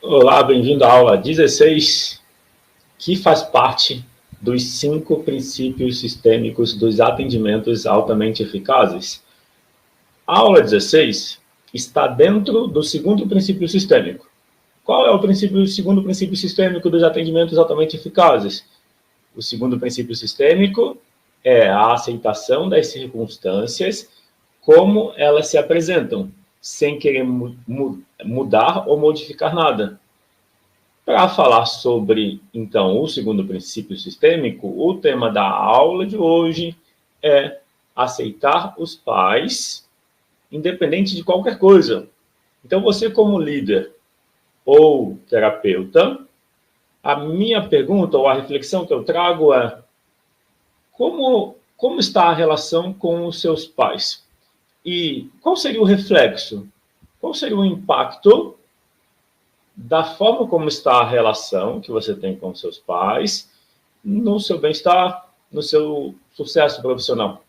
Olá, bem-vindo à aula 16, que faz parte dos 5 princípios sistêmicos dos atendimentos altamente eficazes. A aula 16 está dentro do segundo princípio sistêmico. Qual é o segundo princípio sistêmico dos atendimentos altamente eficazes? O segundo princípio sistêmico é a aceitação das circunstâncias como elas se apresentam, sem querer mudar ou modificar nada. Para falar sobre, então, o segundo princípio sistêmico, o tema da aula de hoje é aceitar os pais, independente de qualquer coisa. Então, você como líder ou terapeuta, a minha pergunta ou a reflexão que eu trago é como está a relação com os seus pais? E qual seria o reflexo? Qual seria o impacto da forma como está a relação que você tem com seus pais, no seu bem-estar, no seu sucesso profissional?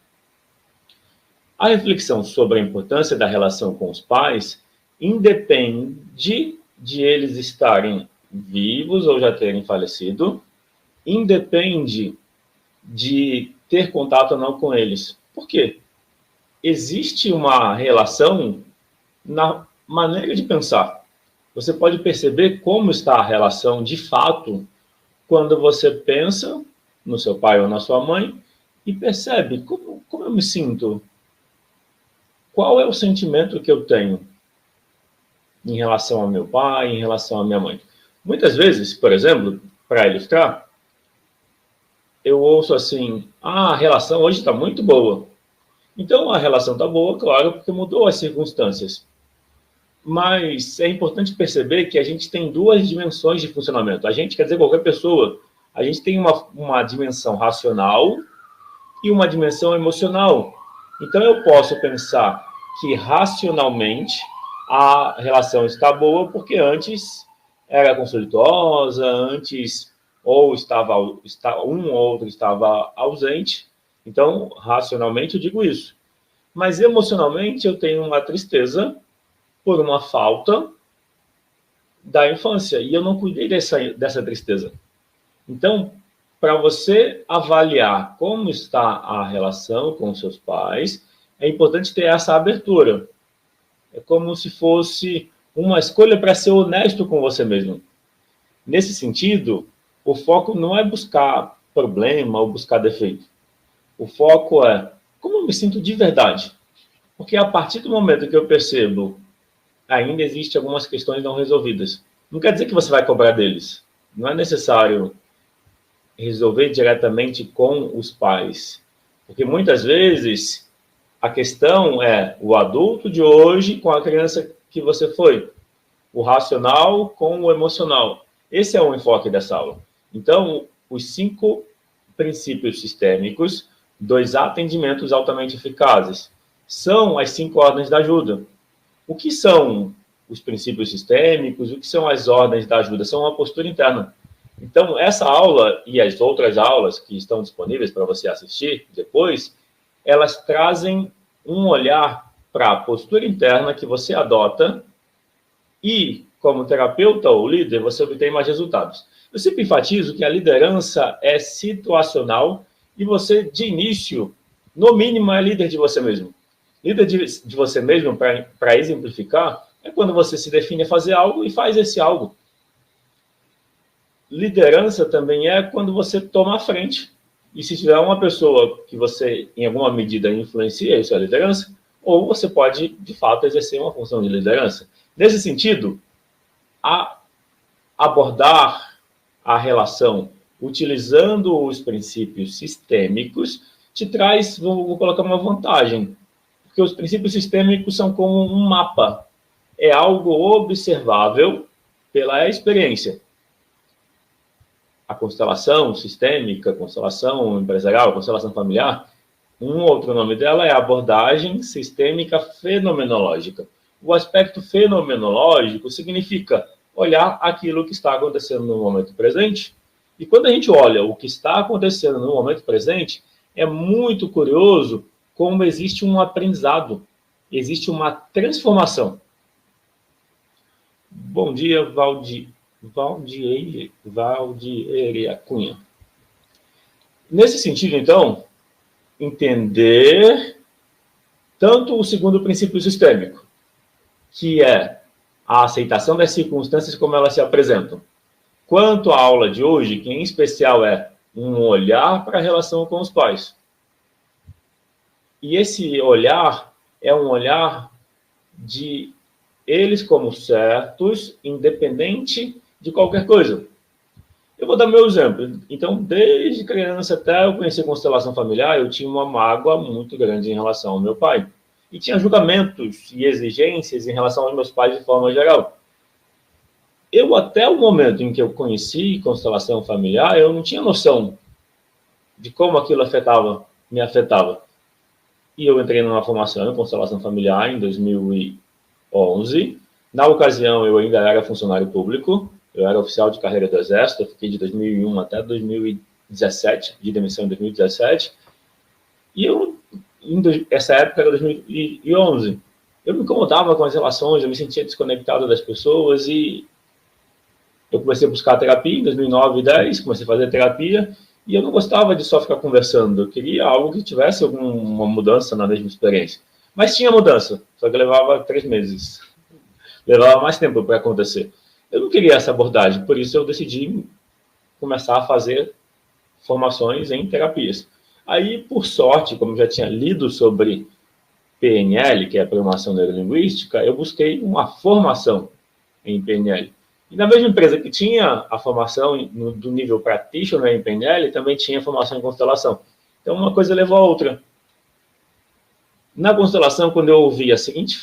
A reflexão sobre a importância da relação com os pais independe de eles estarem vivos ou já terem falecido, independe de ter contato ou não com eles. Por quê? Existe uma relação na maneira de pensar. Você pode perceber como está a relação de fato quando você pensa no seu pai ou na sua mãe e percebe como eu me sinto. Qual é o sentimento que eu tenho em relação ao meu pai, em relação à minha mãe? Muitas vezes, por exemplo, para ilustrar, eu ouço assim, a relação hoje está muito boa. Então, a relação está boa, claro, porque mudou as circunstâncias. Mas é importante perceber que a gente tem duas dimensões de funcionamento. A gente, quer dizer, qualquer pessoa, a gente tem uma dimensão racional e uma dimensão emocional. Então, eu posso pensar que racionalmente a relação está boa porque antes era conflituosa, antes ou um ou outro estava ausente. Então, racionalmente eu digo isso. Mas emocionalmente eu tenho uma tristeza por uma falta da infância, e eu não cuidei dessa tristeza. Então, para você avaliar como está a relação com seus pais, é importante ter essa abertura. É como se fosse uma escolha para ser honesto com você mesmo. Nesse sentido, o foco não é buscar problema ou buscar defeito. O foco é como eu me sinto de verdade. Porque a partir do momento que eu percebo ainda existem algumas questões não resolvidas. Não quer dizer que você vai cobrar deles. Não é necessário resolver diretamente com os pais. Porque muitas vezes a questão é o adulto de hoje com a criança que você foi. O racional com o emocional. Esse é o enfoque dessa aula. Então, os 5 princípios sistêmicos dos atendimentos altamente eficazes são as 5 ordens da ajuda. O que são os princípios sistêmicos? O que são as ordens da ajuda? São uma postura interna. Então, essa aula e as outras aulas que estão disponíveis para você assistir depois, elas trazem um olhar para a postura interna que você adota e, como terapeuta ou líder, você obtém mais resultados. Eu sempre enfatizo que a liderança é situacional e você, de início, no mínimo, é líder de você mesmo. Líder de você mesmo, para exemplificar, é quando você se define a fazer algo e faz esse algo. Liderança também é quando você toma a frente. E se tiver uma pessoa que você, em alguma medida, influencia, isso é liderança, ou você pode, de fato, exercer uma função de liderança. Nesse sentido, abordar a relação utilizando os princípios sistêmicos te traz, vou colocar uma vantagem, porque os princípios sistêmicos são como um mapa. É algo observável pela experiência. A constelação sistêmica, constelação empresarial, constelação familiar, um outro nome dela é abordagem sistêmica fenomenológica. O aspecto fenomenológico significa olhar aquilo que está acontecendo no momento presente. E quando a gente olha o que está acontecendo no momento presente, é muito curioso como existe um aprendizado, existe uma transformação. Bom dia, Valdieri Cunha. Nesse sentido, então, entender tanto o segundo princípio sistêmico, que é a aceitação das circunstâncias como elas se apresentam, quanto a aula de hoje, que em especial é um olhar para a relação com os pais. E esse olhar é um olhar de eles como certos, independente de qualquer coisa. Eu vou dar meu exemplo. Então, desde criança até eu conhecer constelação familiar, eu tinha uma mágoa muito grande em relação ao meu pai. E tinha julgamentos e exigências em relação aos meus pais de forma geral. Eu, até o momento em que eu conheci constelação familiar, eu não tinha noção de como aquilo me afetava. E eu entrei numa formação em constelação familiar em 2011. Na ocasião, eu ainda era funcionário público, eu era oficial de carreira do Exército, eu fiquei de 2001 até 2017, de demissão em 2017. E essa época era 2011. Eu me incomodava com as relações, eu me sentia desconectado das pessoas e eu comecei a buscar terapia em 2009 e 2010, comecei a fazer terapia e eu não gostava de só ficar conversando, eu queria algo que tivesse alguma mudança na mesma experiência. Mas tinha mudança, só que levava 3 meses. Levava mais tempo para acontecer. Eu não queria essa abordagem, por isso eu decidi começar a fazer formações em terapias. Aí, por sorte, como já tinha lido sobre PNL, que é a Programação Neurolinguística, eu busquei uma formação em PNL. E na mesma empresa que tinha a formação do nível practitioner em PNL, também tinha formação em constelação. Então, uma coisa levou a outra. Na constelação, quando eu ouvi a seguinte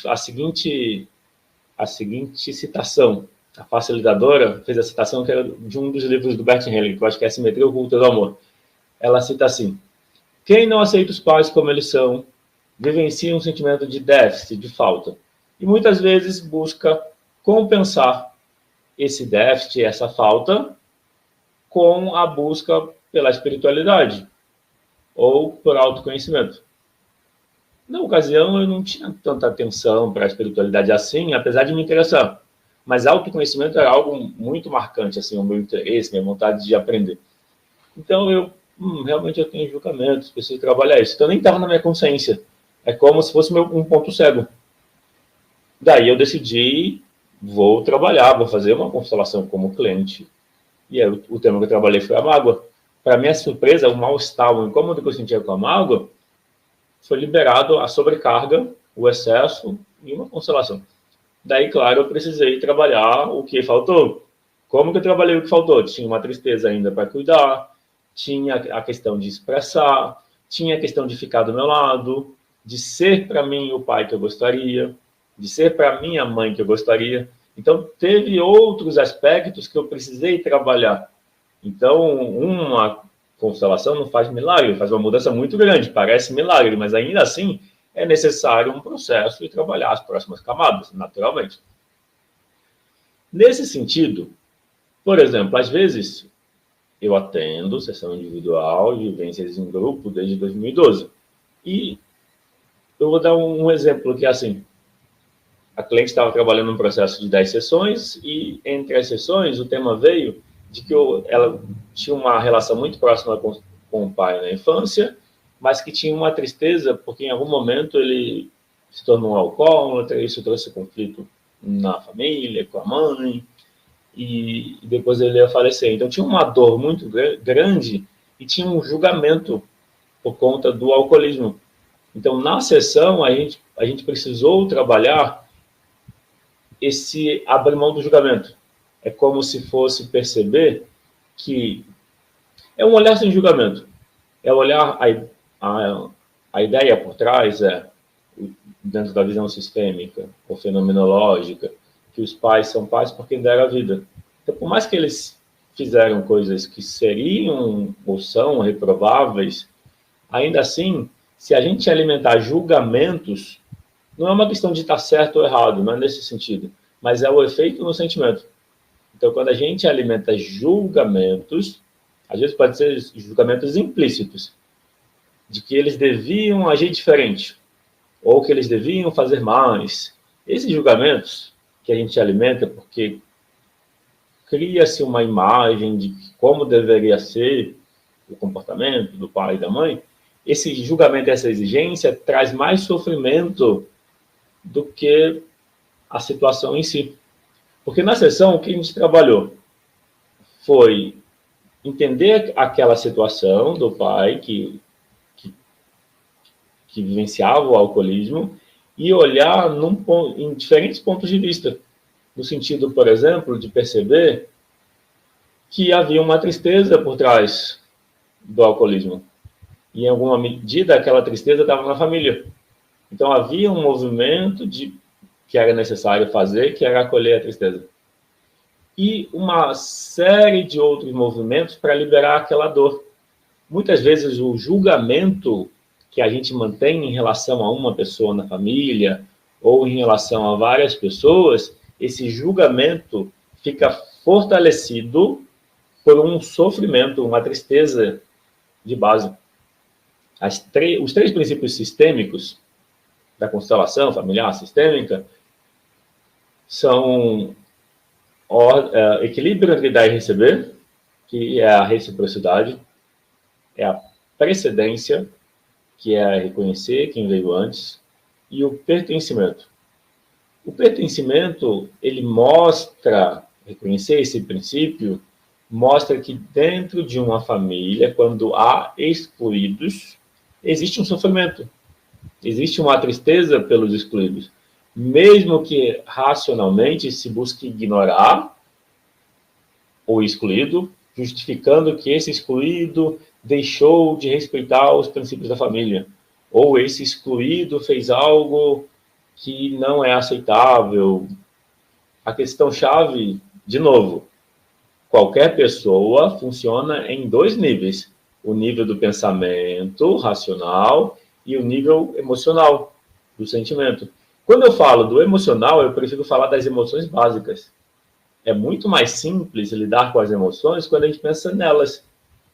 citação, a facilitadora fez a citação que era de um dos livros do Bert Hellinger, que eu acho que é A Simetria Oculta do Amor. Ela cita assim: quem não aceita os pais como eles são, vivencia um sentimento de déficit, de falta. E muitas vezes busca compensar esse déficit, essa falta, com a busca pela espiritualidade ou por autoconhecimento. Na ocasião, eu não tinha tanta atenção para a espiritualidade assim, apesar de me interessar. Mas autoconhecimento era algo muito marcante, assim, o meu interesse, minha vontade de aprender. Então, realmente eu tenho julgamentos, preciso trabalhar isso. Então, nem estava na minha consciência. É como se fosse um ponto cego. Daí eu decidi, vou trabalhar, vou fazer uma constelação como cliente. E aí, o tema que eu trabalhei foi a mágoa. Para minha surpresa, o mal-estar, o incômodo que eu sentia com a mágoa, foi liberado a sobrecarga, o excesso e uma constelação. Daí, claro, eu precisei trabalhar o que faltou. Como que eu trabalhei o que faltou? Tinha uma tristeza ainda para cuidar, tinha a questão de expressar, tinha a questão de ficar do meu lado, de ser para mim o pai que eu gostaria, de ser para mim a mãe que eu gostaria. Então, teve outros aspectos que eu precisei trabalhar. Então, uma constelação não faz milagre, faz uma mudança muito grande, parece milagre, mas ainda assim é necessário um processo e trabalhar as próximas camadas, naturalmente. Nesse sentido, por exemplo, às vezes eu atendo sessão individual e vivências em grupo desde 2012. E eu vou dar um exemplo que é assim, a cliente estava trabalhando um processo de 10 sessões e entre as sessões o tema veio de que ela tinha uma relação muito próxima com o pai na infância, mas que tinha uma tristeza porque em algum momento ele se tornou um alcoólatra, isso trouxe conflito na família, com a mãe, e depois ele ia falecer. Então tinha uma dor muito grande e tinha um julgamento por conta do alcoolismo. Então na sessão a gente precisou trabalhar esse abrir mão do julgamento. É como se fosse perceber que é um olhar sem julgamento. É olhar a ideia por trás, dentro da visão sistêmica ou fenomenológica, que os pais são pais porque deram a vida. Então, por mais que eles fizeram coisas que seriam ou são reprováveis, ainda assim, se a gente alimentar julgamentos, não é uma questão de estar certo ou errado, não é nesse sentido, mas é o efeito no sentimento. Então, quando a gente alimenta julgamentos, às vezes pode ser julgamentos implícitos, de que eles deviam agir diferente, ou que eles deviam fazer mais. Esses julgamentos, que a gente alimenta, porque cria-se uma imagem de como deveria ser o comportamento do pai e da mãe, esse julgamento, essa exigência traz mais sofrimento do que a situação em si. Porque na sessão, o que a gente trabalhou foi entender aquela situação do pai que vivenciava o alcoolismo e olhar em diferentes pontos de vista. No sentido, por exemplo, de perceber que havia uma tristeza por trás do alcoolismo. E, em alguma medida, aquela tristeza estava na família. Então, havia um movimento que era necessário fazer, que era acolher a tristeza. E uma série de outros movimentos para liberar aquela dor. Muitas vezes, o julgamento que a gente mantém em relação a uma pessoa na família ou em relação a várias pessoas, esse julgamento fica fortalecido por um sofrimento, uma tristeza de base. Os três princípios sistêmicos da constelação familiar sistêmica são equilíbrio entre dar e receber, que é a reciprocidade, é a precedência, que é reconhecer quem veio antes, e o pertencimento. O pertencimento, ele mostra, reconhecer esse princípio, mostra que dentro de uma família, quando há excluídos, existe um sofrimento, existe uma tristeza pelos excluídos. Mesmo que racionalmente se busque ignorar o excluído, justificando que esse excluído deixou de respeitar os princípios da família, ou esse excluído fez algo que não é aceitável. A questão-chave, de novo, qualquer pessoa funciona em dois níveis, o nível do pensamento racional e o nível emocional, do sentimento. Quando eu falo do emocional, eu prefiro falar das emoções básicas. É muito mais simples lidar com as emoções quando a gente pensa nelas.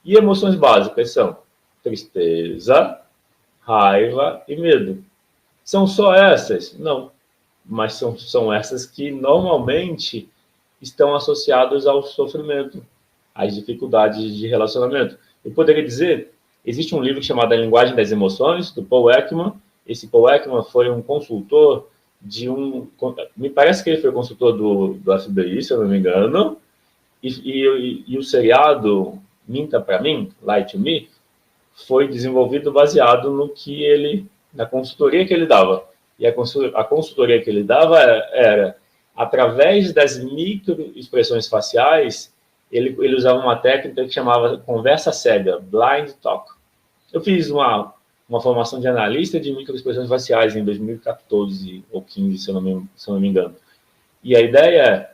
E emoções básicas são tristeza, raiva e medo. São só essas? Não. Mas são essas que normalmente estão associadas ao sofrimento, às dificuldades de relacionamento. Eu poderia dizer, existe um livro chamado A Linguagem das Emoções, do Paul Ekman. Esse Paul Ekman foi um consultor me parece que ele foi consultor do FBI, se eu não me engano, e o seriado Minta Pra Mim, Lie to Me, foi desenvolvido baseado na consultoria que ele dava. E a consultoria que ele dava era através das microexpressões faciais, ele usava uma técnica que chamava conversa cega, blind talk. Eu fiz uma formação de analista de microexpressões faciais em 2014 ou 15, se eu não me engano. E a ideia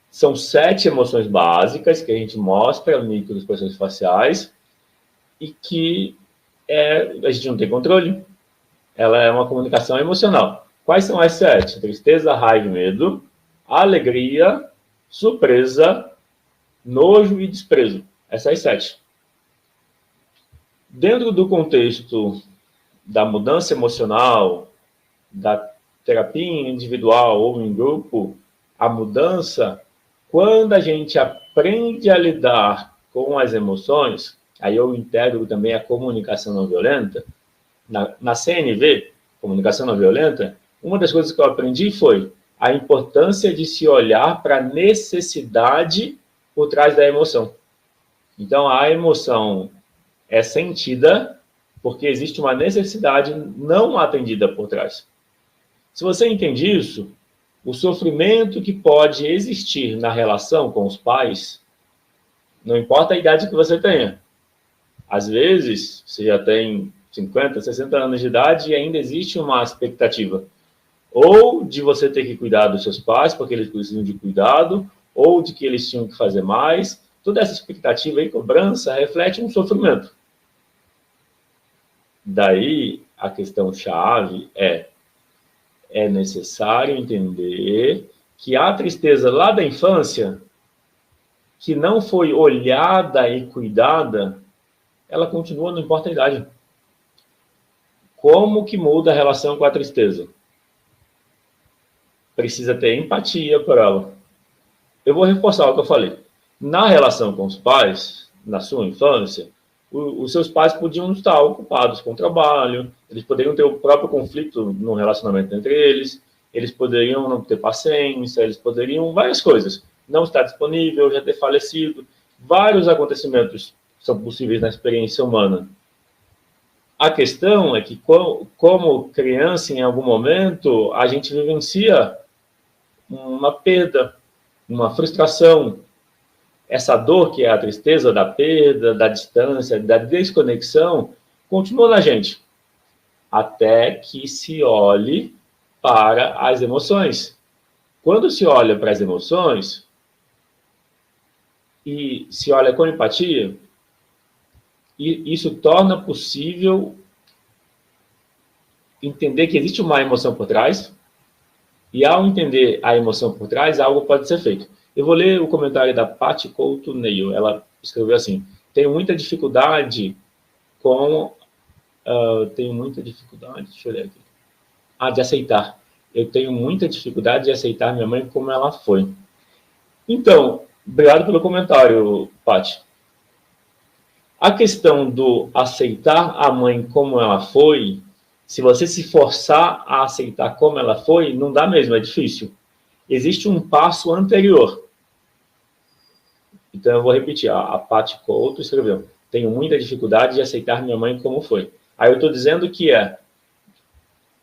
são 7 emoções básicas que a gente mostra microexpressões faciais e que a gente não tem controle. Ela é uma comunicação emocional. Quais são as 7? Tristeza, raiva e medo, alegria, surpresa, nojo e desprezo. Essas 7. Dentro do contexto da mudança emocional, da terapia individual ou em grupo, a mudança, quando a gente aprende a lidar com as emoções, aí eu integro também a comunicação não violenta. Na CNV, comunicação não violenta, uma das coisas que eu aprendi foi a importância de se olhar para a necessidade por trás da emoção. Então, a emoção é sentida porque existe uma necessidade não atendida por trás. Se você entende isso, o sofrimento que pode existir na relação com os pais, não importa a idade que você tenha. Às vezes, você já tem 50, 60 anos de idade e ainda existe uma expectativa. Ou de você ter que cuidar dos seus pais, porque eles precisam de cuidado, ou de que eles tinham que fazer mais. Toda essa expectativa e cobrança reflete um sofrimento. Daí, a questão-chave é necessário entender que a tristeza lá da infância, que não foi olhada e cuidada, ela continua, não importa a idade. Como que muda a relação com a tristeza? precisa ter empatia por ela. Eu vou reforçar o que eu falei. Na relação com os pais, na sua infância, os seus pais podiam estar ocupados com o trabalho, eles poderiam ter o próprio conflito no relacionamento entre eles poderiam não ter paciência, eles poderiam várias coisas, não estar disponível, já ter falecido. Vários acontecimentos são possíveis na experiência humana. A questão é que, como criança, em algum momento, a gente vivencia uma perda, uma frustração. Essa dor, que é a tristeza da perda, da distância, da desconexão, continua na gente, até que se olhe para as emoções. Quando se olha para as emoções e se olha com empatia, isso torna possível entender que existe uma emoção por trás, e ao entender a emoção por trás, algo pode ser feito. Eu vou ler o comentário da Paty Couto Neil. Ela escreveu assim: tenho muita dificuldade com... deixa eu ler aqui. De aceitar. Eu tenho muita dificuldade de aceitar minha mãe como ela foi. Então, obrigado pelo comentário, Paty. A questão do aceitar a mãe como ela foi, se você se forçar a aceitar como ela foi, não dá mesmo, é difícil. Existe um passo anterior. Então, eu vou repetir. A Paty Couto escreveu: tenho muita dificuldade de aceitar minha mãe como foi. Aí eu estou dizendo que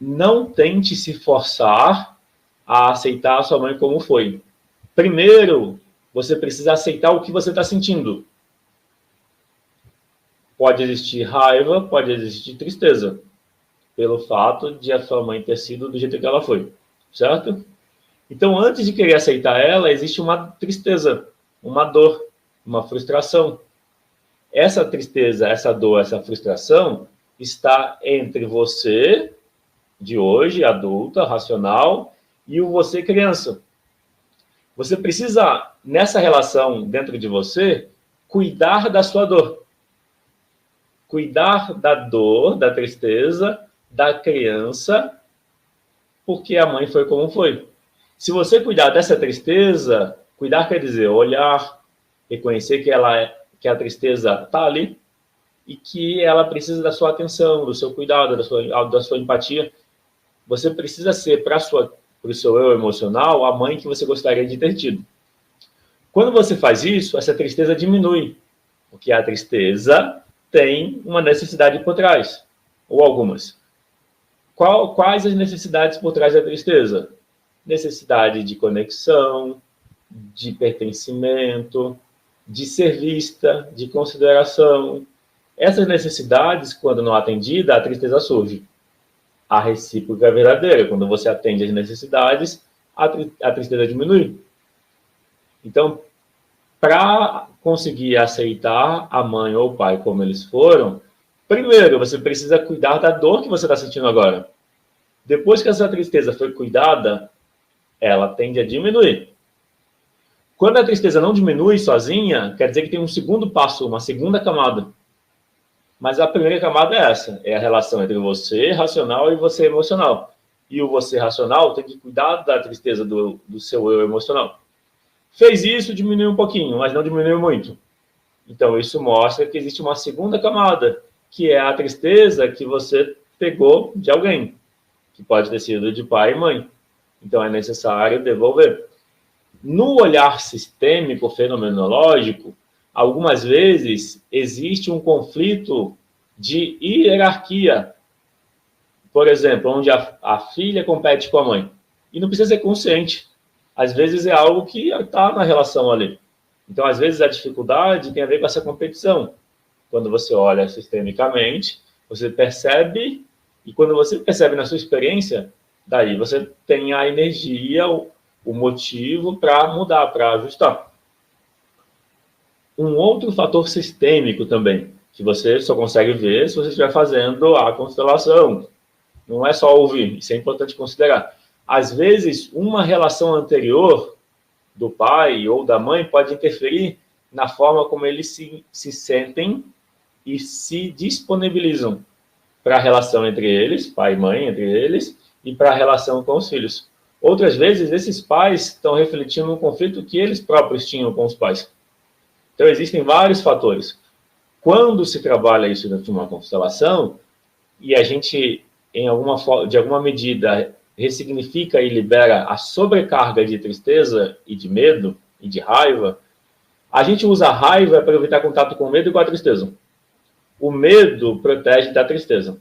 não tente se forçar a aceitar a sua mãe como foi. Primeiro, você precisa aceitar o que você está sentindo. Pode existir raiva, pode existir tristeza, pelo fato de a sua mãe ter sido do jeito que ela foi, certo? Então, antes de querer aceitar ela, existe uma tristeza, uma dor, uma frustração. Essa tristeza, essa dor, essa frustração está entre você, de hoje, adulta, racional, e o você, criança. Você precisa, nessa relação dentro de você, cuidar da sua dor. Cuidar da dor, da tristeza, da criança, porque a mãe foi como foi. Se você cuidar dessa tristeza, cuidar quer dizer olhar, reconhecer que a tristeza está ali e que ela precisa da sua atenção, do seu cuidado, da sua empatia. Você precisa ser, para o seu eu emocional, a mãe que você gostaria de ter tido. Quando você faz isso, essa tristeza diminui, porque a tristeza tem uma necessidade por trás, ou algumas. Quais as necessidades por trás da tristeza? Necessidade de conexão, de pertencimento, de ser vista, de consideração. Essas necessidades, quando não atendida, a tristeza surge. A recíproca é verdadeira. Quando você atende às necessidades, a tristeza diminui. Então, para conseguir aceitar a mãe ou o pai como eles foram, primeiro, você precisa cuidar da dor que você está sentindo agora. Depois que essa tristeza foi cuidada, ela tende a diminuir. Quando a tristeza não diminui sozinha, quer dizer que tem um segundo passo, uma segunda camada. Mas a primeira camada é essa, é a relação entre você racional e você emocional. E o você racional tem que cuidar da tristeza do seu eu emocional. Fez isso, diminuiu um pouquinho, mas não diminuiu muito. Então, isso mostra que existe uma segunda camada, que é a tristeza que você pegou de alguém, que pode ter sido de pai e mãe. Então, é necessário devolver. No olhar sistêmico, fenomenológico, algumas vezes existe um conflito de hierarquia. Por exemplo, onde a filha compete com a mãe. E não precisa ser consciente. Às vezes é algo que está na relação ali. Então, às vezes, a dificuldade tem a ver com essa competição. Quando você olha sistemicamente, você percebe, e quando você percebe na sua experiência, daí você tem a energia, o motivo para mudar, para ajustar. Um outro fator sistêmico também, que você só consegue ver se você estiver fazendo a constelação. Não é só ouvir, isso é importante considerar. Às vezes, uma relação anterior do pai ou da mãe pode interferir na forma como eles se sentem e se disponibilizam para a relação entre eles, pai e mãe entre eles, e para a relação com os filhos. Outras vezes, esses pais estão refletindo um conflito que eles próprios tinham com os pais. Então, existem vários fatores. Quando se trabalha isso dentro de uma constelação, e a gente, de alguma medida, ressignifica e libera a sobrecarga de tristeza e de medo e de raiva, a gente usa a raiva para evitar contato com o medo e com a tristeza. O medo protege da tristeza.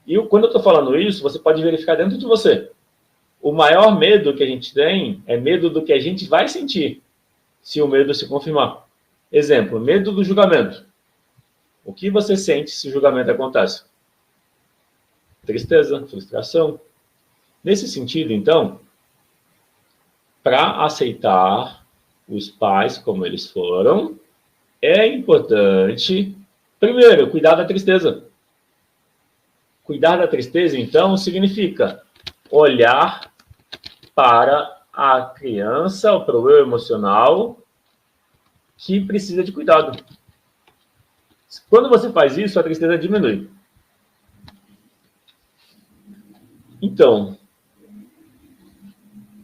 E quando eu estou falando isso, você pode verificar dentro de você. O maior medo que a gente tem é medo do que a gente vai sentir se o medo se confirmar. Exemplo, medo do julgamento. O que você sente se o julgamento acontece? Tristeza, frustração. Nesse sentido, então, para aceitar os pais como eles foram, é importante, primeiro, cuidar da tristeza. Cuidar da tristeza, então, significa olhar para a criança, o problema emocional, que precisa de cuidado. Quando você faz isso, a tristeza diminui. Então,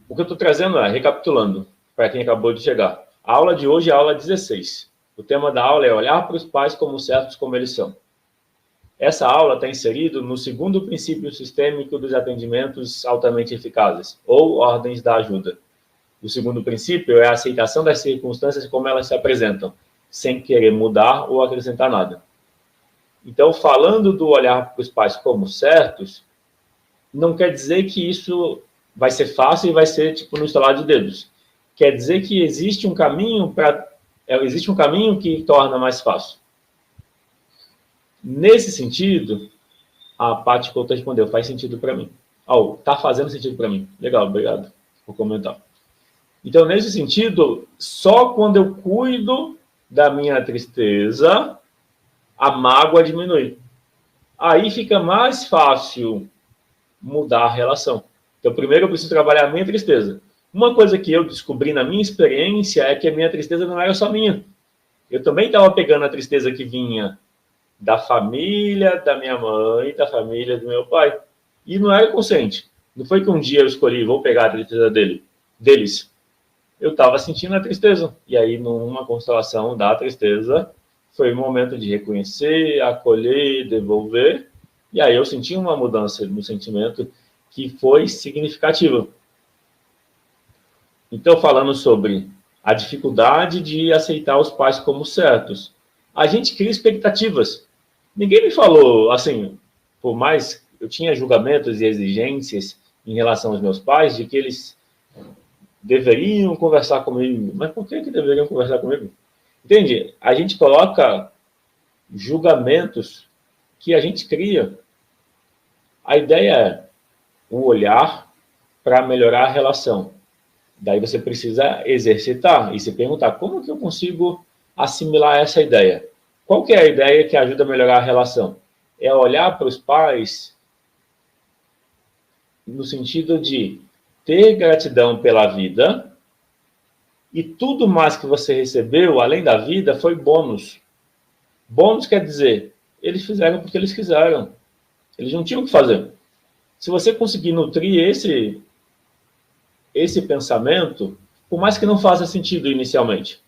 o que eu estou trazendo é, recapitulando, para quem acabou de chegar. A aula de hoje é a aula 16. O tema da aula é olhar para os pais como certos como eles são. Essa aula está inserida no segundo princípio sistêmico dos atendimentos altamente eficazes, ou ordens da ajuda. O segundo princípio é a aceitação das circunstâncias como elas se apresentam, sem querer mudar ou acrescentar nada. Então, falando do olhar para os pais como certos, não quer dizer que isso vai ser fácil e vai ser tipo no estalar de dedos. Quer dizer que existe um caminho que torna mais fácil. Nesse sentido, a Paty Couto respondeu, faz sentido para mim. Tá fazendo sentido para mim. Legal, obrigado por comentar. Então, nesse sentido, só quando eu cuido da minha tristeza, a mágoa diminui. Aí fica mais fácil mudar a relação. Então, primeiro eu preciso trabalhar a minha tristeza. Uma coisa que eu descobri na minha experiência é que a minha tristeza não era só minha. Eu também estava pegando a tristeza que vinha da família da minha mãe, da família do meu pai. E não era consciente. Não foi que um dia eu escolhi, vou pegar a tristeza deles. Eu estava sentindo a tristeza. E aí, numa constelação da tristeza, foi o momento de reconhecer, acolher, devolver. E aí eu senti uma mudança no sentimento que foi significativa. Então, falando sobre a dificuldade de aceitar os pais como certos, a gente cria expectativas. Ninguém me falou, assim, por mais eu tinha julgamentos e exigências em relação aos meus pais, de que eles deveriam conversar comigo. Mas por que deveriam conversar comigo? Entende? A gente coloca julgamentos que a gente cria. A ideia é o olhar para melhorar a relação. Daí você precisa exercitar e se perguntar como que eu consigo assimilar essa ideia. Qual que é a ideia que ajuda a melhorar a relação? É olhar para os pais no sentido de ter gratidão pela vida e tudo mais que você recebeu, além da vida, foi bônus. Bônus quer dizer, eles fizeram porque eles quiseram. Eles não tinham o que fazer. Se você conseguir nutrir esse pensamento, por mais que não faça sentido inicialmente,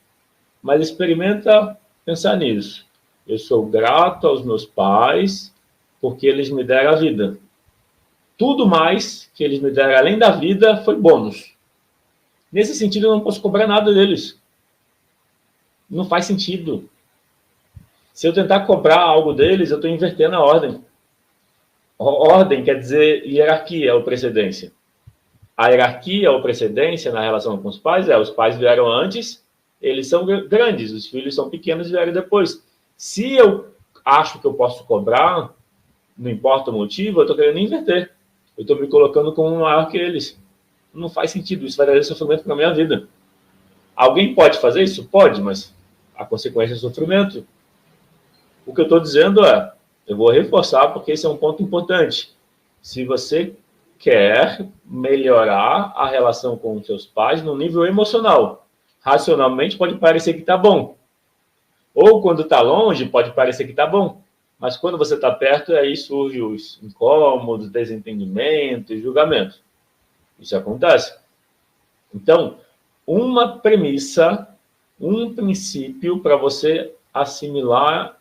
mas experimenta pensar nisso. Eu sou grato aos meus pais porque eles me deram a vida. Tudo mais que eles me deram além da vida foi bônus. Nesse sentido, eu não posso cobrar nada deles. Não faz sentido. Se eu tentar cobrar algo deles, eu estou invertendo a ordem. Ordem quer dizer hierarquia ou precedência. A hierarquia ou precedência na relação com os pais os pais vieram antes, eles são grandes, os filhos são pequenos e vieram depois. Se eu acho que eu posso cobrar, não importa o motivo, eu estou querendo inverter. Eu estou me colocando como maior que eles. Não faz sentido, isso vai trazer sofrimento para a minha vida. Alguém pode fazer isso? Pode, mas a consequência é sofrimento. O que eu estou dizendo é, eu vou reforçar porque esse é um ponto importante. Se você quer melhorar a relação com os seus pais no nível emocional, racionalmente pode parecer que está bom. Ou quando está longe, pode parecer que está bom. Mas quando você está perto, aí surgem os incômodos, desentendimentos, julgamentos. Isso acontece. Então, uma premissa, um princípio para você assimilar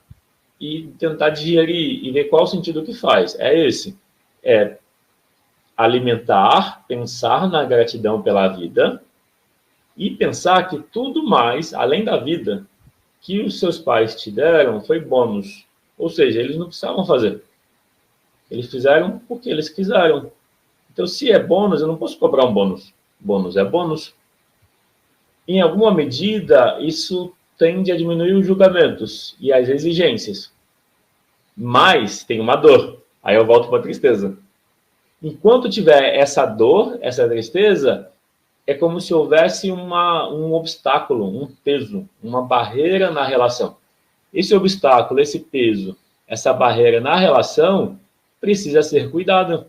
e tentar digerir e ver qual o sentido que faz. É esse. É alimentar, pensar na gratidão pela vida e pensar que tudo mais, além da vida, que os seus pais te deram foi bônus. Ou seja, eles não precisavam fazer. Eles fizeram porque eles quiseram. Então, se é bônus, eu não posso cobrar um bônus. Bônus é bônus. Em alguma medida, isso tende a diminuir os julgamentos e as exigências. Mas tem uma dor. Aí eu volto para a tristeza. Enquanto tiver essa dor, essa tristeza, é como se houvesse um obstáculo, um peso, uma barreira na relação. Esse obstáculo, esse peso, essa barreira na relação precisa ser cuidado.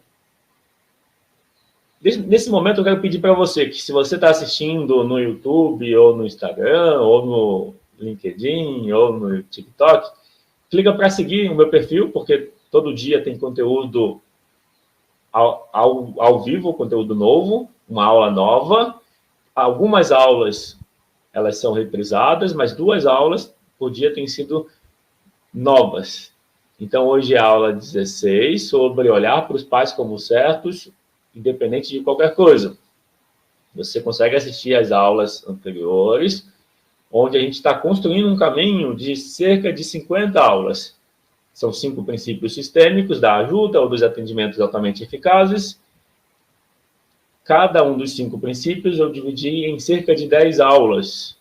Nesse momento, eu quero pedir para você que, se você está assistindo no YouTube, ou no Instagram, ou no LinkedIn, ou no TikTok, clica para seguir o meu perfil, porque todo dia tem conteúdo ao vivo, conteúdo novo, uma aula nova. Algumas aulas, elas são reprisadas, mas 2 aulas por dia têm sido novas. Então, hoje é a aula 16, sobre olhar para os pais como certos, independente de qualquer coisa. Você consegue assistir às aulas anteriores, onde a gente está construindo um caminho de cerca de 50 aulas. São 5 princípios sistêmicos da ajuda ou dos atendimentos altamente eficazes. Cada um dos 5 princípios eu dividi em cerca de 10 aulas.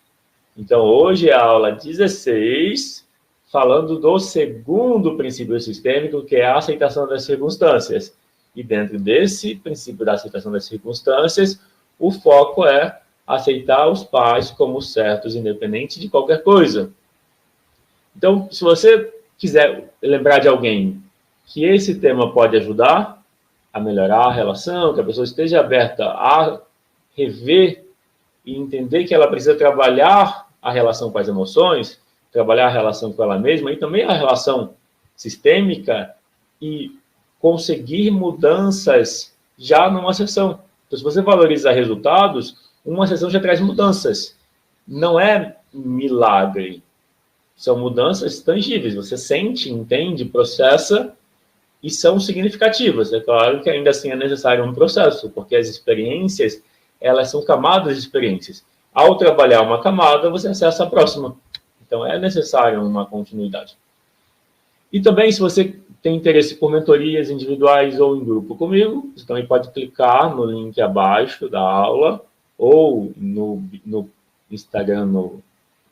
Então, hoje é a aula 16, falando do segundo princípio sistêmico, que é a aceitação das circunstâncias. E dentro desse princípio da aceitação das circunstâncias, o foco é aceitar os pais como certos, independente de qualquer coisa. Então, se você quiser lembrar de alguém que esse tema pode ajudar a melhorar a relação, que a pessoa esteja aberta a rever e entender que ela precisa trabalhar a relação com as emoções, trabalhar a relação com ela mesma e também a relação sistêmica e conseguir mudanças já numa sessão. Então, se você valoriza resultados, uma sessão já traz mudanças. Não é milagre. São mudanças tangíveis. Você sente, entende, processa e são significativas. É claro que ainda assim é necessário um processo, porque as experiências, elas são camadas de experiências. Ao trabalhar uma camada, você acessa a próxima. Então, é necessário uma continuidade. E também, se você tem interesse por mentorias individuais ou em grupo comigo, você também pode clicar no link abaixo da aula ou no Instagram, no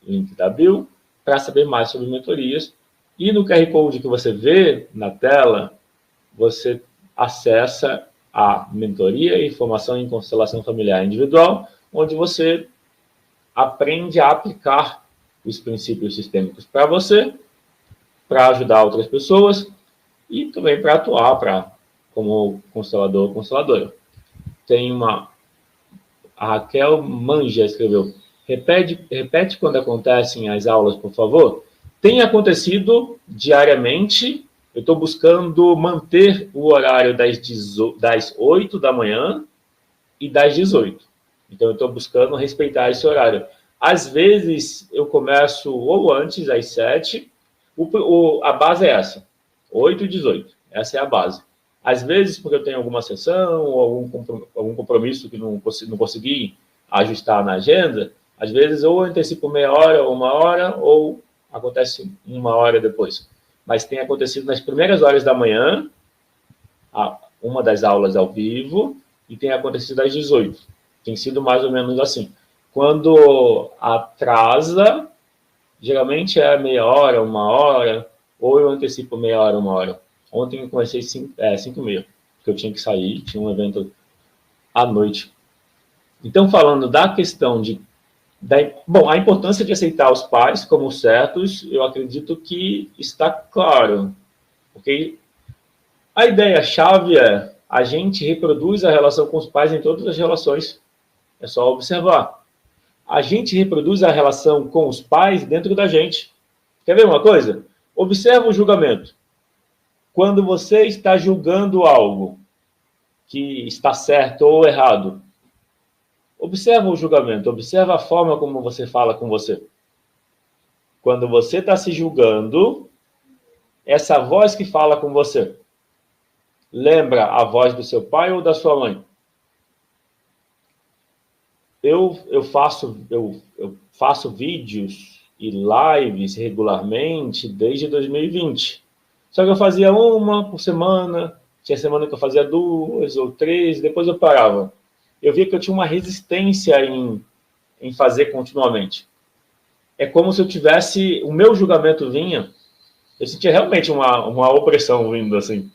link da bio, para saber mais sobre mentorias. E no QR Code que você vê na tela, você acessa a mentoria e formação em constelação familiar individual, onde você aprende a aplicar os princípios sistêmicos para você, para ajudar outras pessoas e também para atuar como constelador ou consteladora. Tem a Raquel Manja escreveu: repete quando acontecem as aulas, por favor. Tem acontecido diariamente. Eu estou buscando manter o horário das 8 da manhã e das 18. Então, eu estou buscando respeitar esse horário. Às vezes, eu começo ou antes, às 7. A base é essa, 8 e 18. Essa é a base. Às vezes, porque eu tenho alguma sessão ou algum compromisso que não consegui ajustar na agenda, às vezes ou eu antecipo meia hora ou 1 hora, ou acontece 1 hora depois. Mas tem acontecido nas primeiras horas da manhã, uma das aulas ao vivo, e tem acontecido às 18. Tem sido mais ou menos assim. Quando atrasa, geralmente é meia hora, 1 hora, ou eu antecipo meia hora, 1 hora. Ontem eu comecei 5h30, porque eu tinha que sair, tinha um evento à noite. Então, falando da questão a importância de aceitar os pais como certos, eu acredito que está claro. Porque a ideia-chave é: a gente reproduz a relação com os pais em todas as relações. É só observar. A gente reproduz a relação com os pais dentro da gente. Quer ver uma coisa? Observa o julgamento. Quando você está julgando algo, que está certo ou errado. Observa o julgamento, observa a forma como você fala com você. Quando você está se julgando, essa voz que fala com você, lembra a voz do seu pai ou da sua mãe? Eu faço vídeos e lives regularmente desde 2020. Só que eu fazia uma por semana, tinha semana que eu fazia 2 ou 3, depois eu parava. Eu via que eu tinha uma resistência em fazer continuamente. É como se eu tivesse, o meu julgamento vinha, eu sentia realmente uma opressão vindo assim.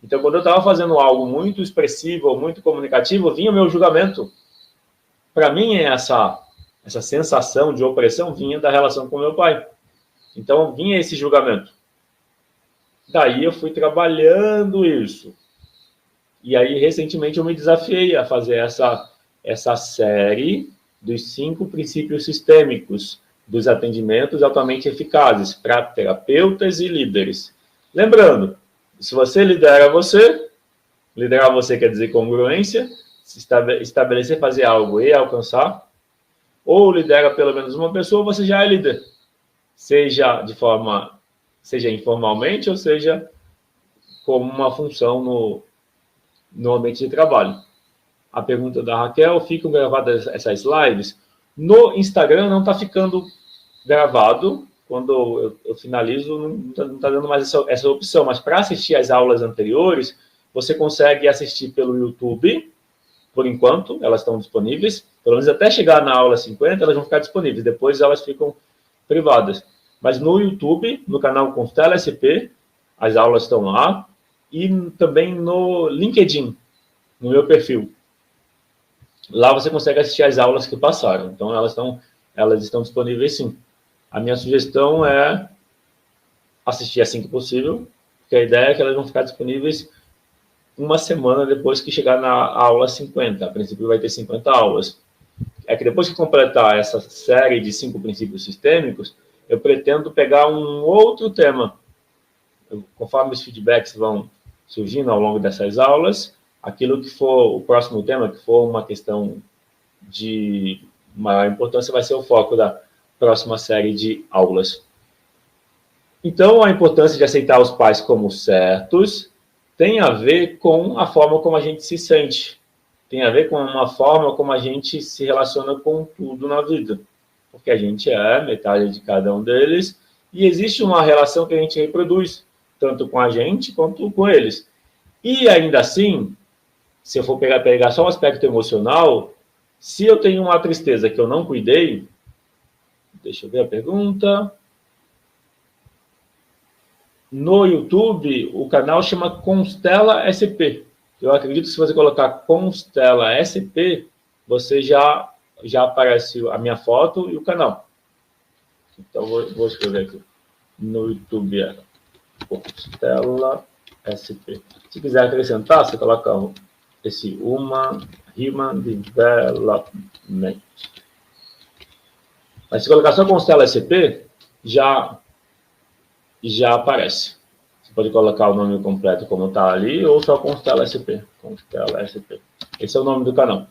Então, quando eu estava fazendo algo muito expressivo ou muito comunicativo, vinha o meu julgamento. Para mim, essa sensação de opressão vinha da relação com meu pai. Então, vinha esse julgamento. Daí eu fui trabalhando isso. E aí, recentemente, eu me desafiei a fazer essa série dos 5 princípios sistêmicos dos atendimentos altamente eficazes para terapeutas e líderes. Lembrando, se você liderar você, liderar você quer dizer congruência, estabelecer, fazer algo e alcançar, ou lidera pelo menos uma pessoa, você já é líder. Seja informalmente, ou seja como uma função no ambiente de trabalho. A pergunta da Raquel, ficam gravadas essas lives? No Instagram não está ficando gravado, quando eu finalizo, não está dando mais essa opção, mas para assistir as aulas anteriores, você consegue assistir pelo YouTube, por enquanto, elas estão disponíveis, pelo menos até chegar na aula 50, elas vão ficar disponíveis, depois elas ficam privadas. Mas no YouTube, no canal Constela SP, as aulas estão lá, e também no LinkedIn, no meu perfil. Lá você consegue assistir as aulas que passaram, então elas estão disponíveis sim. A minha sugestão é assistir assim que possível, porque a ideia é que elas vão ficar disponíveis uma semana depois que chegar na aula 50. A princípio vai ter 50 aulas. É que depois que completar essa série de 5 princípios sistêmicos, eu pretendo pegar um outro tema. Conforme os feedbacks vão surgindo ao longo dessas aulas, aquilo que for o próximo tema, que for uma questão de maior importância, vai ser o foco da próxima série de aulas. Então, a importância de aceitar os pais como certos tem a ver com a forma como a gente se sente, tem a ver com uma forma como a gente se relaciona com tudo na vida, porque a gente é metade de cada um deles e existe uma relação que a gente reproduz, tanto com a gente quanto com eles. E ainda assim, se eu for pegar só um aspecto emocional, se eu tenho uma tristeza que eu não cuidei, deixa eu ver a pergunta. No YouTube, o canal chama Constela SP. Eu acredito que se você colocar Constela SP, você já aparece a minha foto e o canal. Então, vou escrever aqui. No YouTube é Constela SP. Se quiser acrescentar, você coloca esse Human Development. Mas se colocar só Constela SP, já aparece. Você pode colocar o nome completo como está ali, ou só Constela SP. Constela SP. Esse é o nome do canal.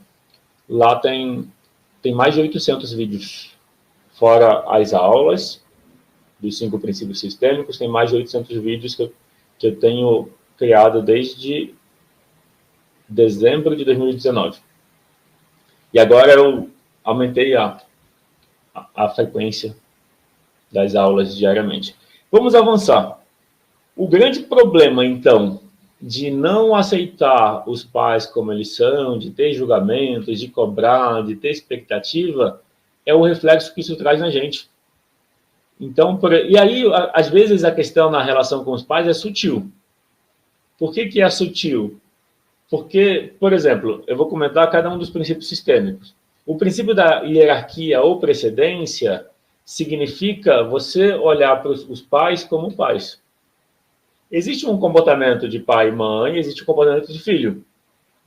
Lá tem mais de 800 vídeos. Fora as aulas dos 5 princípios sistêmicos, tem mais de 800 vídeos que eu tenho criado desde dezembro de 2019. E agora eu aumentei a frequência das aulas diariamente. Vamos avançar. O grande problema, então, de não aceitar os pais como eles são, de ter julgamentos, de cobrar, de ter expectativa, é o reflexo que isso traz na gente. Então, e aí, às vezes, a questão na relação com os pais é sutil. Por que é sutil? Porque, por exemplo, eu vou comentar cada um dos princípios sistêmicos. O princípio da hierarquia ou precedência significa você olhar para os pais como pais. Existe um comportamento de pai e mãe, existe um comportamento de filho.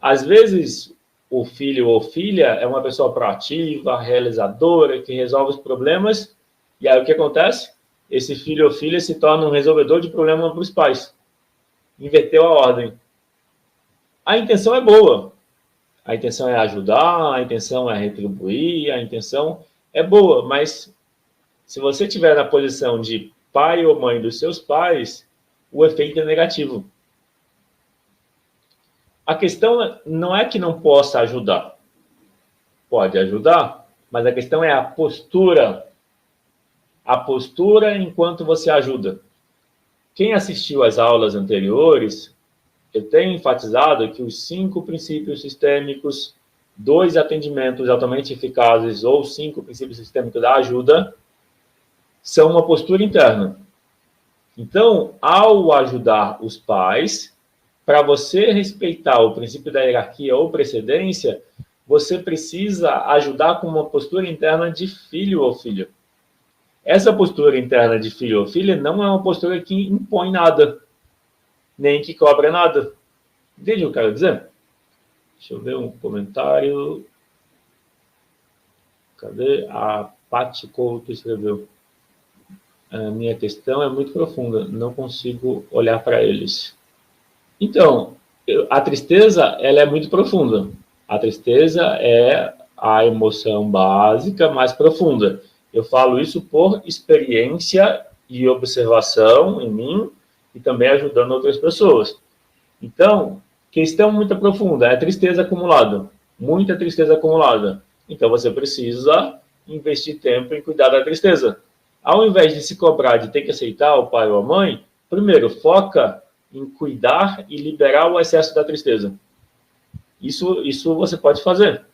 Às vezes, o filho ou filha é uma pessoa proativa, realizadora, que resolve os problemas, e aí o que acontece? Esse filho ou filha se torna um resolvedor de problemas para os pais. Inverteu a ordem. A intenção é boa. A intenção é ajudar, a intenção é retribuir, a intenção é boa, mas se você estiver na posição de pai ou mãe dos seus pais, o efeito é negativo. A questão não é que não possa ajudar. Pode ajudar, mas a questão é a postura. A postura enquanto você ajuda. Quem assistiu às aulas anteriores, eu tenho enfatizado que os 5 princípios sistêmicos, 2 atendimentos altamente eficazes ou 5 princípios sistêmicos da ajuda, são uma postura interna. Então, ao ajudar os pais, para você respeitar o princípio da hierarquia ou precedência, você precisa ajudar com uma postura interna de filho ou filha. Essa postura interna de filho ou filha não é uma postura que impõe nada, nem que cobra nada. Entende o que eu quero dizer? Deixa eu ver um comentário. Cadê? A Paty Couto escreveu. A minha questão é muito profunda, não consigo olhar para eles. Então, a tristeza, ela é muito profunda. A tristeza é a emoção básica mais profunda. Eu falo isso por experiência e observação em mim e também ajudando outras pessoas. Então, questão muito profunda, é tristeza acumulada, muita tristeza acumulada. Então, você precisa investir tempo em cuidar da tristeza. Ao invés de se cobrar de ter que aceitar o pai ou a mãe, primeiro, foca em cuidar e liberar o excesso da tristeza. Isso você pode fazer.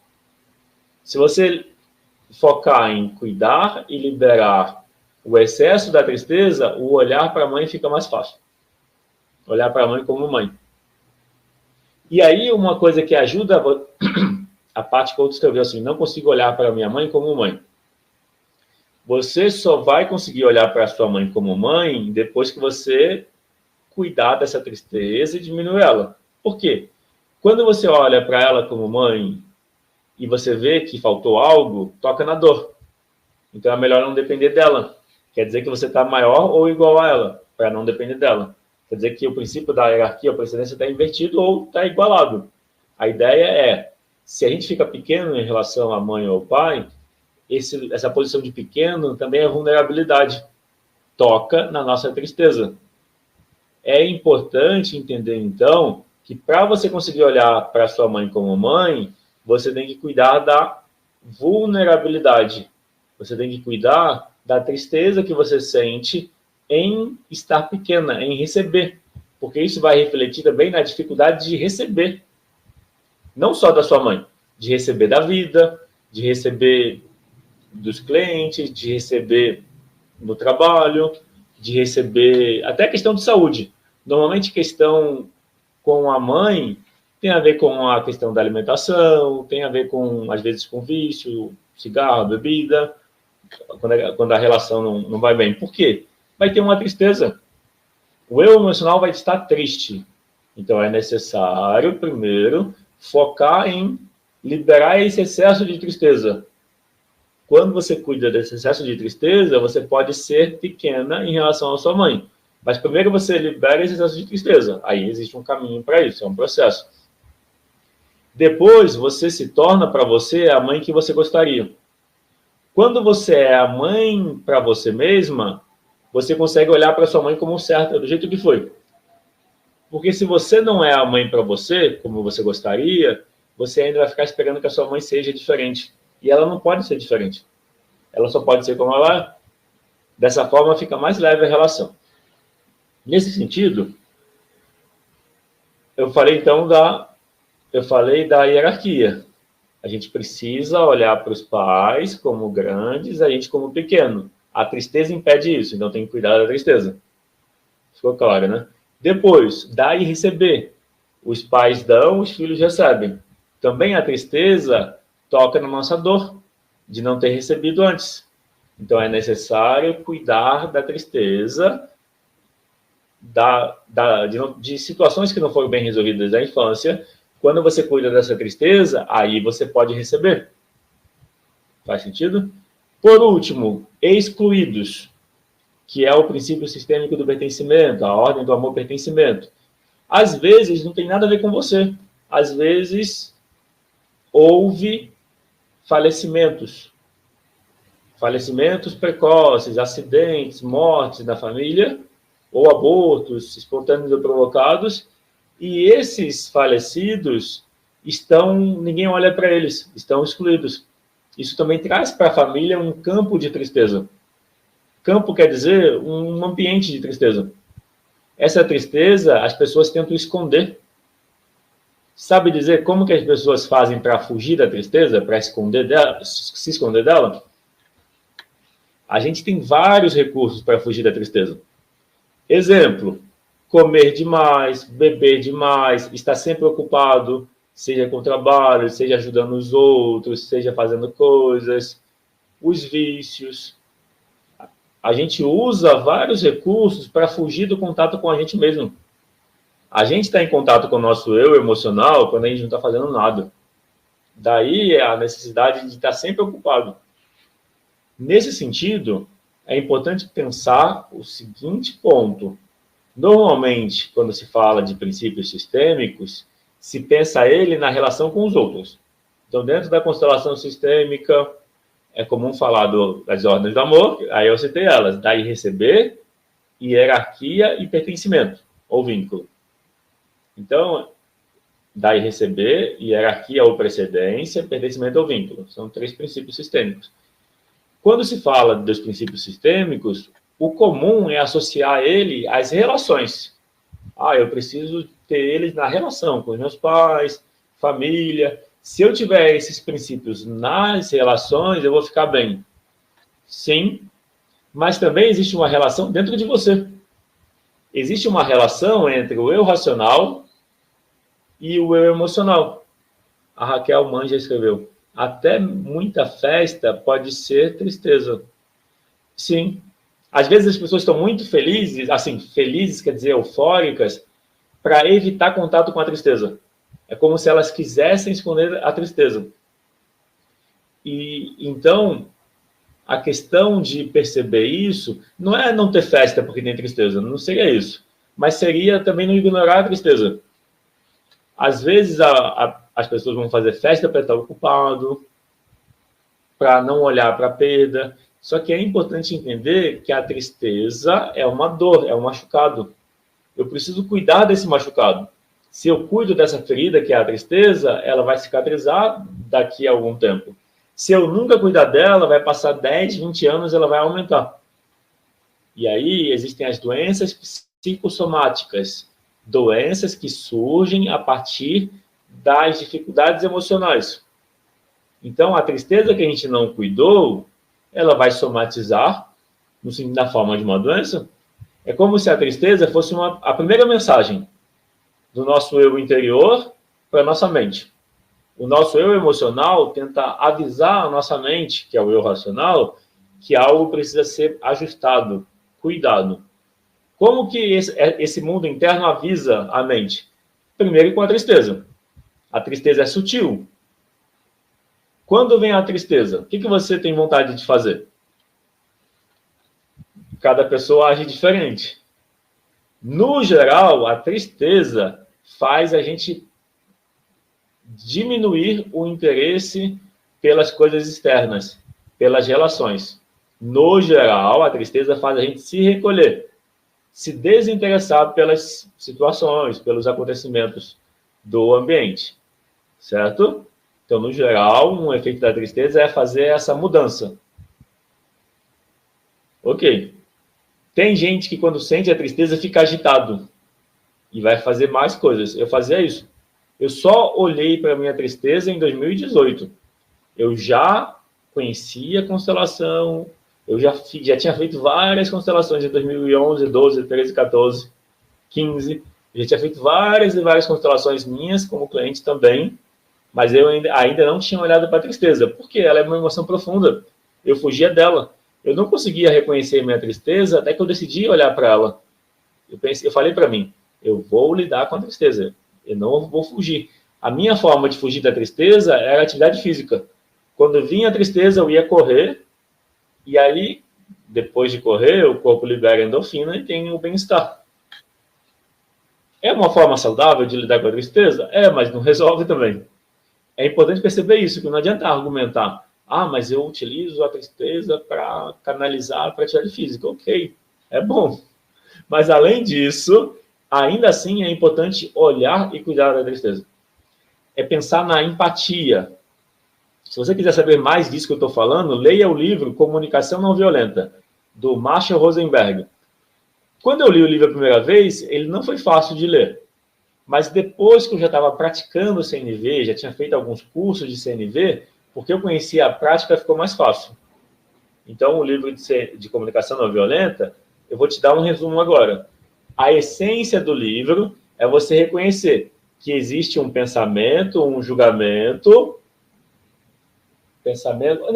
Se você focar em cuidar e liberar o excesso da tristeza, o olhar para a mãe fica mais fácil. Olhar para a mãe como mãe. E aí, uma coisa que ajuda, a Paty Couto escreveu assim, não consigo olhar para minha mãe como mãe. Você só vai conseguir olhar para a sua mãe como mãe depois que você cuidar dessa tristeza e diminuir ela. Por quê? Quando você olha para ela como mãe e você vê que faltou algo, toca na dor. Então é melhor não depender dela. Quer dizer que você está maior ou igual a ela, para não depender dela. Quer dizer que o princípio da hierarquia ou precedência está invertido ou está igualado. A ideia é, se a gente fica pequeno em relação à mãe ou ao pai, essa posição de pequeno também é vulnerabilidade. Toca na nossa tristeza. É importante entender, então, que para você conseguir olhar para sua mãe como mãe, você tem que cuidar da vulnerabilidade. Você tem que cuidar da tristeza que você sente em estar pequena, em receber. Porque isso vai refletir também na dificuldade de receber. Não só da sua mãe, de receber da vida, de receber dos clientes, de receber no trabalho, de receber até questão de saúde. Normalmente, questão com a mãe tem a ver com a questão da alimentação, tem a ver com, às vezes, com vício, cigarro, bebida, quando a relação não vai bem. Por quê? Vai ter uma tristeza. O eu emocional vai estar triste. Então, é necessário, primeiro, focar em liberar esse excesso de tristeza. Quando você cuida desse excesso de tristeza, você pode ser pequena em relação à sua mãe. Mas primeiro você libera esse excesso de tristeza. Aí existe um caminho para isso, é um processo. Depois você se torna para você a mãe que você gostaria. Quando você é a mãe para você mesma, você consegue olhar para sua mãe como certa, do jeito que foi. Porque se você não é a mãe para você, como você gostaria, você ainda vai ficar esperando que a sua mãe seja diferente. E ela não pode ser diferente. Ela só pode ser como ela é. Dessa forma, fica mais leve a relação. Nesse sentido, eu falei da hierarquia. A gente precisa olhar para os pais como grandes, a gente como pequeno. A tristeza impede isso, então tem que cuidar da tristeza. Ficou claro, né? Depois, dar e receber. Os pais dão, os filhos recebem. Também a tristeza toca na nossa dor de não ter recebido antes. Então, é necessário cuidar da tristeza, de situações que não foram bem resolvidas na infância. Quando você cuida dessa tristeza, aí você pode receber. Faz sentido? Por último, excluídos, que é o princípio sistêmico do pertencimento, a ordem do amor-pertencimento. Às vezes, não tem nada a ver com você. às vezes, houve falecimentos precoces, acidentes, mortes na família, ou abortos espontâneos ou provocados, e esses falecidos ninguém olha para eles, estão excluídos. Isso também traz para a família um campo de tristeza. Campo quer dizer um ambiente de tristeza. Essa tristeza as pessoas tentam esconder. Sabe dizer como que as pessoas fazem para fugir da tristeza, para se esconder dela? A gente tem vários recursos para fugir da tristeza. Exemplo, comer demais, beber demais, estar sempre ocupado, seja com trabalho, seja ajudando os outros, seja fazendo coisas, os vícios. A gente usa vários recursos para fugir do contato com a gente mesmo. A gente está em contato com o nosso eu emocional quando a gente não está fazendo nada. Daí é a necessidade de estar sempre ocupado. Nesse sentido, é importante pensar o seguinte ponto. Normalmente, quando se fala de princípios sistêmicos, se pensa ele na relação com os outros. Então, dentro da constelação sistêmica, é comum falar das ordens do amor, aí eu citei elas, dar e receber, hierarquia e pertencimento, ou vínculo. Então, dar e receber, hierarquia ou precedência, pertencimento ou vínculo. São 3 princípios sistêmicos. Quando se fala dos princípios sistêmicos, o comum é associar ele às relações. Eu preciso ter eles na relação com os meus pais, família. Se eu tiver esses princípios nas relações, eu vou ficar bem. Sim, mas também existe uma relação dentro de você. Existe uma relação entre o eu racional e o eu emocional. A Raquel Manja escreveu: até muita festa pode ser tristeza. Sim. Às vezes as pessoas estão muito felizes, assim, felizes quer dizer eufóricas, para evitar contato com a tristeza. É como se elas quisessem esconder a tristeza. E então, a questão de perceber isso não é não ter festa porque tem tristeza, não seria isso. Mas seria também não ignorar a tristeza. Às vezes as pessoas vão fazer festa para estar ocupado, para não olhar para a perda. Só que é importante entender que a tristeza é uma dor, é um machucado. Eu preciso cuidar desse machucado. Se eu cuido dessa ferida, que é a tristeza, ela vai cicatrizar daqui a algum tempo. Se eu nunca cuidar dela, vai passar 10, 20 anos, ela vai aumentar. E aí existem as doenças psicossomáticas, doenças que surgem a partir das dificuldades emocionais. Então, a tristeza que a gente não cuidou, ela vai somatizar na forma de uma doença. É como se a tristeza fosse a primeira mensagem do nosso eu interior para a nossa mente. O nosso eu emocional tenta avisar a nossa mente, que é o eu racional, que algo precisa ser ajustado, cuidado. Como que esse mundo interno avisa a mente? Primeiro com a tristeza. A tristeza é sutil. Quando vem a tristeza, o que você tem vontade de fazer? Cada pessoa age diferente. No geral, a tristeza faz a gente diminuir o interesse pelas coisas externas, pelas relações. No geral, a tristeza faz a gente se recolher, se desinteressar pelas situações, pelos acontecimentos do ambiente, certo? Então, no geral, um efeito da tristeza é fazer essa mudança. Ok. Tem gente que, quando sente a tristeza, fica agitado e vai fazer mais coisas. Eu fazia isso. Eu só olhei para a minha tristeza em 2018. Eu já conhecia a constelação, eu já tinha feito várias constelações em 2011, 12, 13, 14, 15. Eu já tinha feito várias e várias constelações minhas como cliente também, mas eu ainda não tinha olhado para a tristeza, porque ela é uma emoção profunda. Eu fugia dela. Eu não conseguia reconhecer minha tristeza até que eu decidi olhar para ela. Eu falei para mim, eu vou lidar com a tristeza, eu não vou fugir. A minha forma de fugir da tristeza era atividade física. Quando vinha a tristeza, eu ia correr, e aí, depois de correr, o corpo libera endorfina e tem o bem-estar. É uma forma saudável de lidar com a tristeza? É, mas não resolve também. É importante perceber isso, que não adianta argumentar. Ah, mas eu utilizo a tristeza para canalizar a atividade física. Ok, é bom. Mas, além disso, ainda assim é importante olhar e cuidar da tristeza. É pensar na empatia. Se você quiser saber mais disso que eu estou falando, leia o livro Comunicação Não Violenta, do Marshall Rosenberg. Quando eu li o livro a primeira vez, ele não foi fácil de ler. Mas depois que eu já estava praticando o CNV, já tinha feito alguns cursos de CNV, porque eu conhecia a prática, ficou mais fácil. Então, o livro de Comunicação Não Violenta, eu vou te dar um resumo agora. A essência do livro é você reconhecer que existe um pensamento, um julgamento.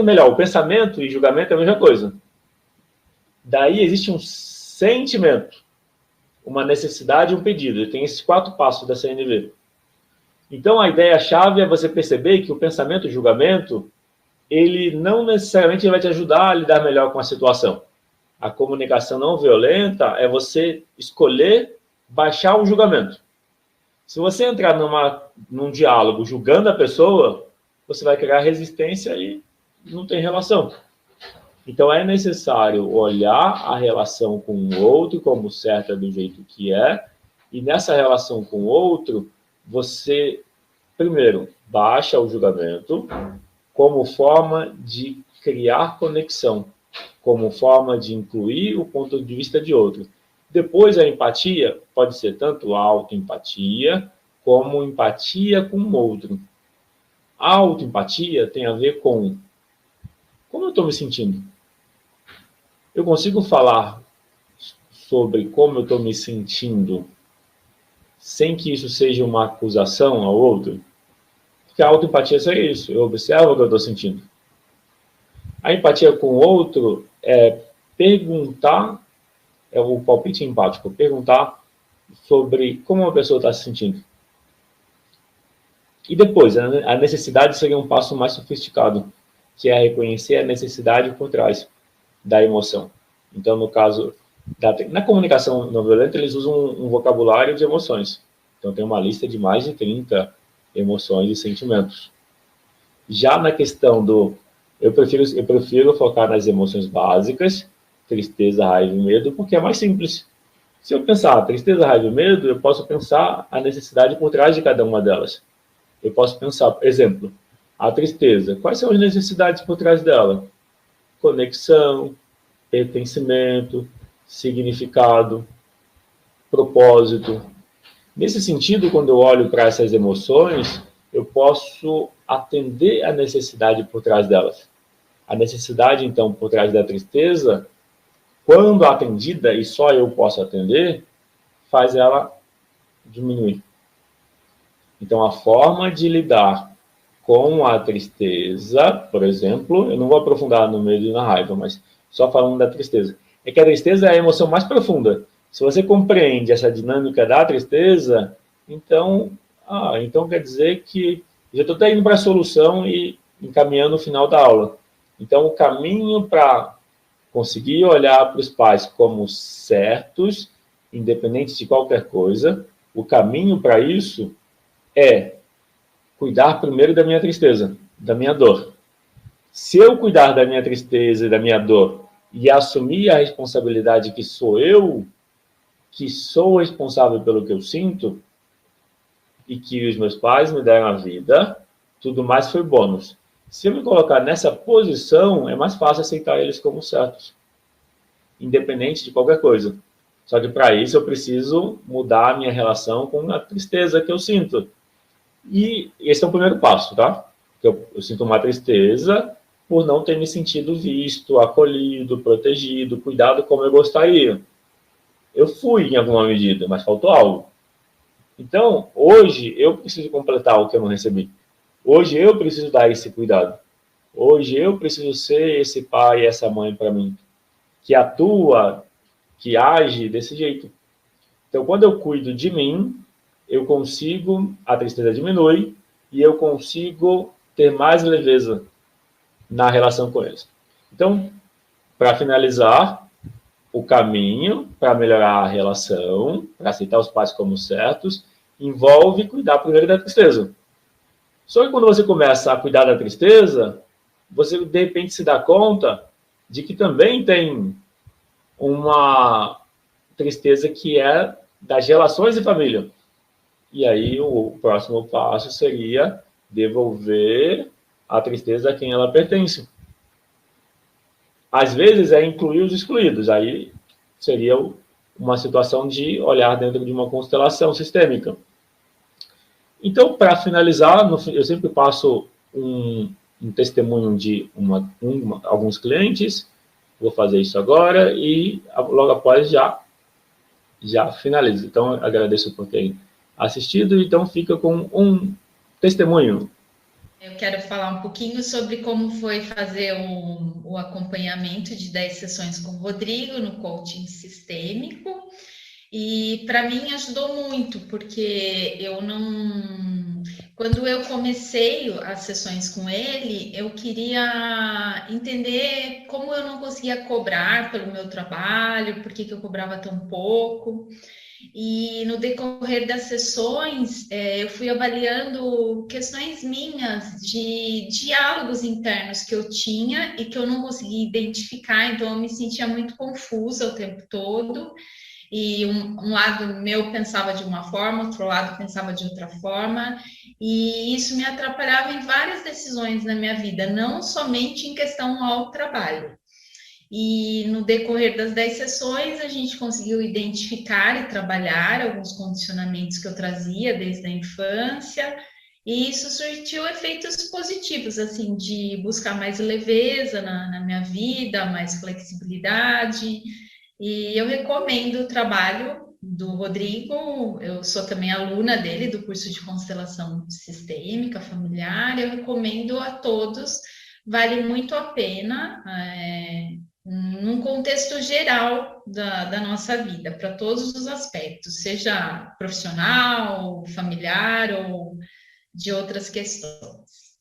Melhor, o pensamento e julgamento é a mesma coisa. Daí existe um sentimento, uma necessidade e um pedido. E tem esses 4 passos da CNV. Então, a ideia-chave é você perceber que o pensamento e o julgamento, ele não necessariamente vai te ajudar a lidar melhor com a situação. A comunicação não violenta é você escolher baixar o julgamento. Se você entrar num diálogo julgando a pessoa, você vai criar resistência e não tem relação. Então, é necessário olhar a relação com o outro como certa do jeito que é, e nessa relação com o outro, você, primeiro, baixa o julgamento como forma de criar conexão, como forma de incluir o ponto de vista de outro. Depois, a empatia pode ser tanto autoempatia como empatia com o outro. A autoempatia tem a ver com como eu estou me sentindo. Eu consigo falar sobre como eu estou me sentindo sem que isso seja uma acusação ao outro? Porque a autoempatia seria isso. Eu observo o que eu estou sentindo. A empatia com o outro é perguntar, é o palpite empático, perguntar sobre como uma pessoa está se sentindo. E depois, a necessidade seria um passo mais sofisticado, que é reconhecer a necessidade por trás da emoção. Então, no caso, na comunicação não violenta, eles usam um vocabulário de emoções. Então, tem uma lista de mais de 30 emoções e sentimentos. Já na questão eu prefiro focar nas emoções básicas, tristeza, raiva e medo, porque é mais simples. Se eu pensar tristeza, raiva e medo, eu posso pensar a necessidade por trás de cada uma delas. Eu posso pensar, por exemplo, a tristeza. Quais são as necessidades por trás dela? Conexão, pertencimento, significado, propósito. Nesse sentido, quando eu olho para essas emoções, eu posso atender a necessidade por trás delas. A necessidade, então, por trás da tristeza, quando atendida, e só eu posso atender, faz ela diminuir. Então, a forma de lidar com a tristeza, por exemplo, eu não vou aprofundar no medo e na raiva, mas só falando da tristeza, é que a tristeza é a emoção mais profunda. Se você compreende essa dinâmica da tristeza, então quer dizer que já estou até indo para a solução e encaminhando o final da aula. Então, o caminho para conseguir olhar para os pais como certos, independente de qualquer coisa, o caminho para isso é cuidar primeiro da minha tristeza, da minha dor. Se eu cuidar da minha tristeza e da minha dor e assumir a responsabilidade que sou eu, que sou responsável pelo que eu sinto, e que os meus pais me deram a vida, tudo mais foi bônus. Se eu me colocar nessa posição, é mais fácil aceitar eles como certos, independente de qualquer coisa. Só que para isso eu preciso mudar a minha relação com a tristeza que eu sinto. E esse é o primeiro passo, tá? Eu sinto uma tristeza por não ter me sentido visto, acolhido, protegido, cuidado como eu gostaria. Eu fui em alguma medida, mas faltou algo. Então, hoje, eu preciso completar o que eu não recebi. Hoje, eu preciso dar esse cuidado. Hoje, eu preciso ser esse pai e essa mãe para mim, que atua, que age desse jeito. Então, quando eu cuido de mim, eu consigo, a tristeza diminui e eu consigo ter mais leveza na relação com eles. Então, para finalizar, o caminho para melhorar a relação, para aceitar os pais como certos, envolve cuidar primeiro da tristeza. Só que quando você começa a cuidar da tristeza, você de repente se dá conta de que também tem uma tristeza que é das relações de família. E aí o próximo passo seria devolver a tristeza a quem ela pertence. Às vezes é incluir os excluídos, aí seria uma situação de olhar dentro de uma constelação sistêmica. Então, para finalizar, eu sempre passo um testemunho de alguns clientes, vou fazer isso agora e logo após já finalizo. Então, agradeço por terem assistido, então fica com um testemunho. Eu quero falar um pouquinho sobre como foi fazer o acompanhamento de 10 sessões com o Rodrigo no coaching sistêmico. E para mim ajudou muito, porque eu não. Quando eu comecei as sessões com ele, eu queria entender como eu não conseguia cobrar pelo meu trabalho, por que eu cobrava tão pouco. E no decorrer das sessões, eu fui avaliando questões minhas de diálogos internos que eu tinha e que eu não conseguia identificar, então eu me sentia muito confusa o tempo todo. E um lado meu pensava de uma forma, outro lado pensava de outra forma, e isso me atrapalhava em várias decisões na minha vida, não somente em questão ao trabalho. E no decorrer das 10 sessões, a gente conseguiu identificar e trabalhar alguns condicionamentos que eu trazia desde a infância, e isso surtiu efeitos positivos, assim, de buscar mais leveza na minha vida, mais flexibilidade. E eu recomendo o trabalho do Rodrigo, eu sou também aluna dele do curso de constelação sistêmica familiar, eu recomendo a todos, vale muito a pena. Num contexto geral da nossa vida, para todos os aspectos, seja profissional, familiar ou de outras questões.